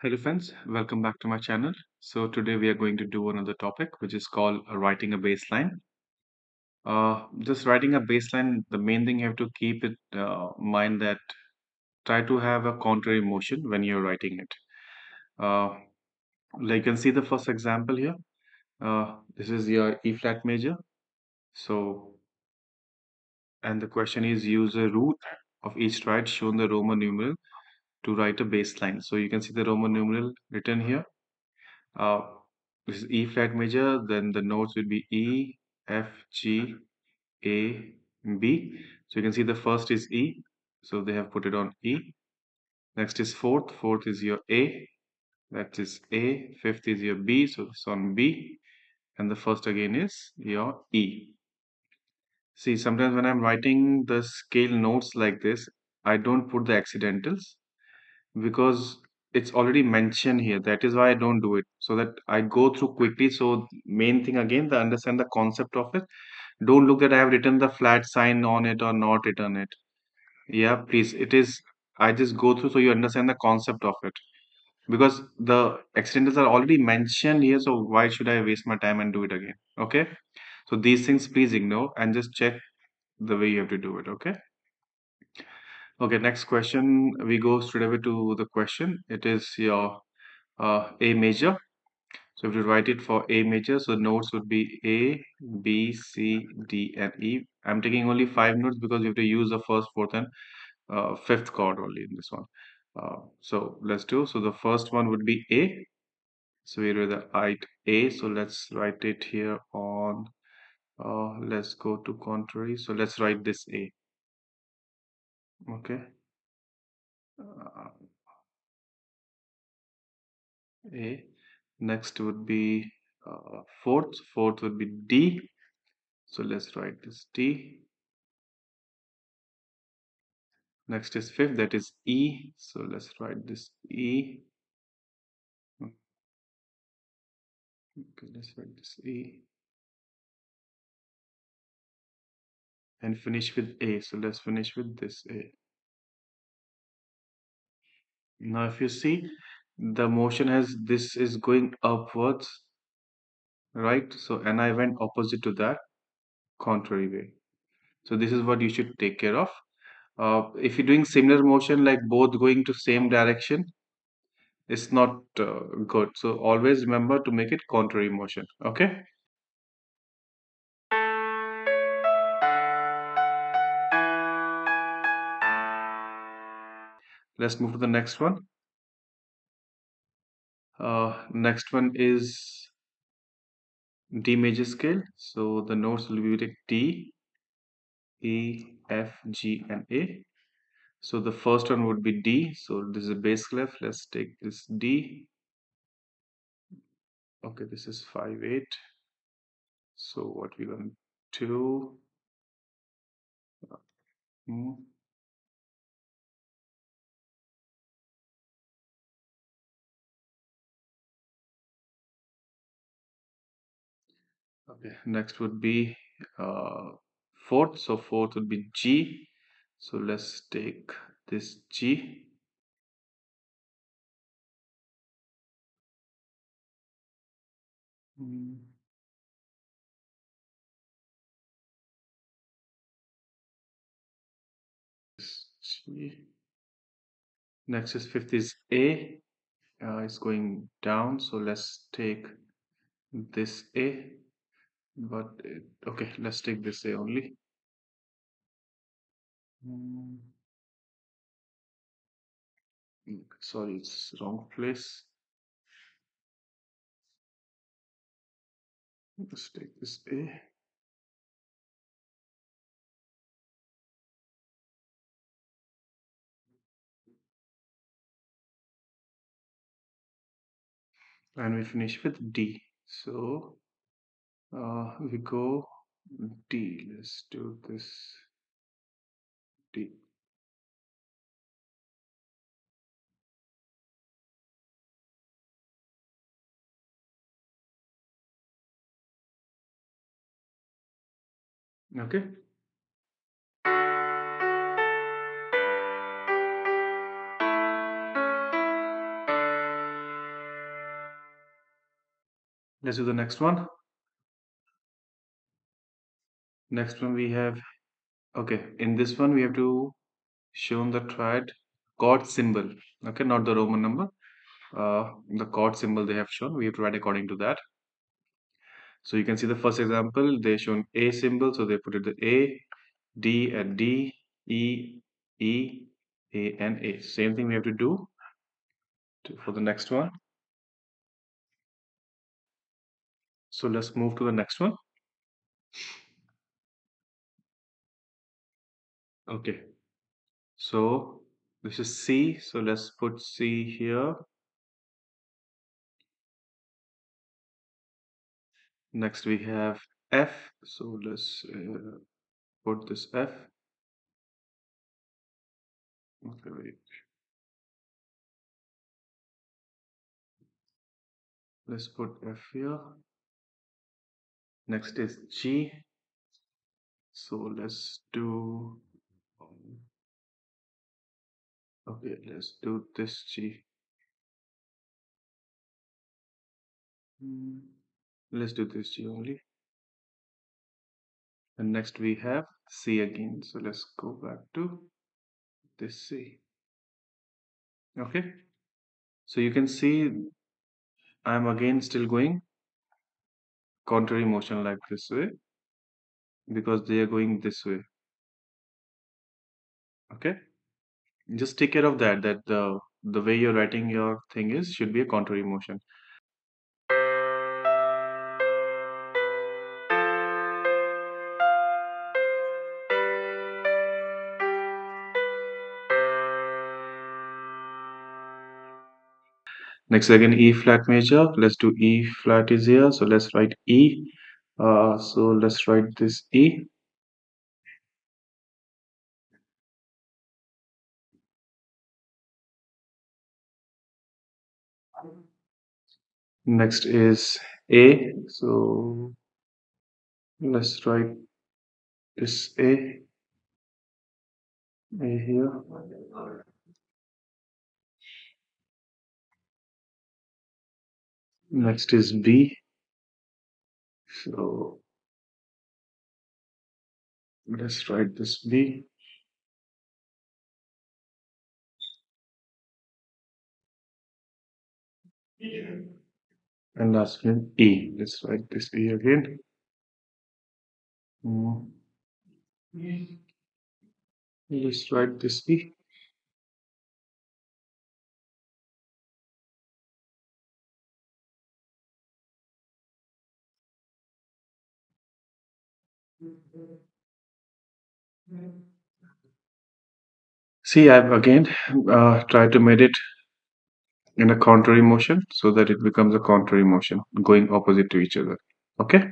Hello friends, welcome back to my channel. So today we are going to do another topic which is called writing a baseline. Just writing a baseline, the main thing you have to keep it mind that try to have a contrary motion when you're writing it. Uh, like you can see the first example here. This is your E flat major. So, and the question is use a root of each stride shown the Roman numeral to write a baseline. So you can see the Roman numeral written here. Uh, this is E flat major, then the notes will be E, F, G, A, B. So you can see the first is E, so they have put it on E. Next is fourth, fourth is your A, that is A, fifth is your B, so it's on B, and the first again is your E. See, sometimes when I'm writing the scale notes like this, I don't put the accidentals because it's already mentioned here. That is why I don't do it, so that I go through quickly. So main thing again, the understand the concept of it. Don't look that I have written the flat sign on it or not written it. Yeah, please. It is. I just go through so you understand the concept of it because the accidentals are already mentioned here. So why should I waste my time and do it again? Okay. So these things please ignore and just check the way you have to do it. Okay. Okay. Next question. We go straight away to the question. It is your A major. So if you write it for A major, so notes would be A, B, C, D, and E. I'm taking only 5 notes because you have to use the first, fourth, and fifth chord only in this one. So let's do. So the first one would be A. So we write A. So let's write it here on. Let's go to contrary. So let's write this A. Okay. Uh, A. Next would be fourth. Fourth would be D. So let's write this D. Next is fifth, that is E. So let's write this E. Okay, let's write this E. And finish with A. So let's finish with this A. Now, if you see, the motion has this is going upwards, right? So, and I went opposite to that, contrary way. So this is what you should take care of. If you're doing similar motion, like both going to same direction, it's not good. So always remember to make it contrary motion. Okay. Let's move to the next one. Next one is D major scale. So the notes will be like D, E, F, G, and A. So the first one would be D. So this is a bass clef. Let's take this D. Okay, this is 5/8. So what we're going to do? Hmm, Okay, next would be fourth. So fourth would be G. So let's take this G. Hmm, this G. Next is fifth is A. It's going down, so let's take this A. But okay, let's take this A only. Hmm, Sorry, it's wrong place. Let's take this A. And we finish with D. So we go D. Let's do this D. Okay. Let's do the next one. Next one we have, okay, in this one we have to show the triad chord symbol. Okay, not the Roman number. The chord symbol they have shown. We have to write according to that. So you can see the first example, they shown A symbol, so they put it the A, D and D, E, E, A and A. Same thing we have to do for the next one. So let's move to the next one. Okay, so this is C, so let's put C here. Next we have F, so let's put this F. Okay, wait. Let's put F here. Next is G, so let's do, okay, let's do this G. Hmm, let's do this G only. And next we have C again. So let's go back to this C. Okay. So you can see I'm again still going contrary motion like this way because they are going this way. Okay. Just take care of that, that the way you're writing your thing is should be a contrary motion. Next again E flat major. Let's do E flat is here. So let's write E. So let's write this E. Next is A. So let's write this A here. Next is B. So let's write this B. And last one E. Let's write this E again. Mm, let's write this E. See, I've again tried to make it in a contrary motion so that it becomes a contrary motion going opposite to each other. Okay.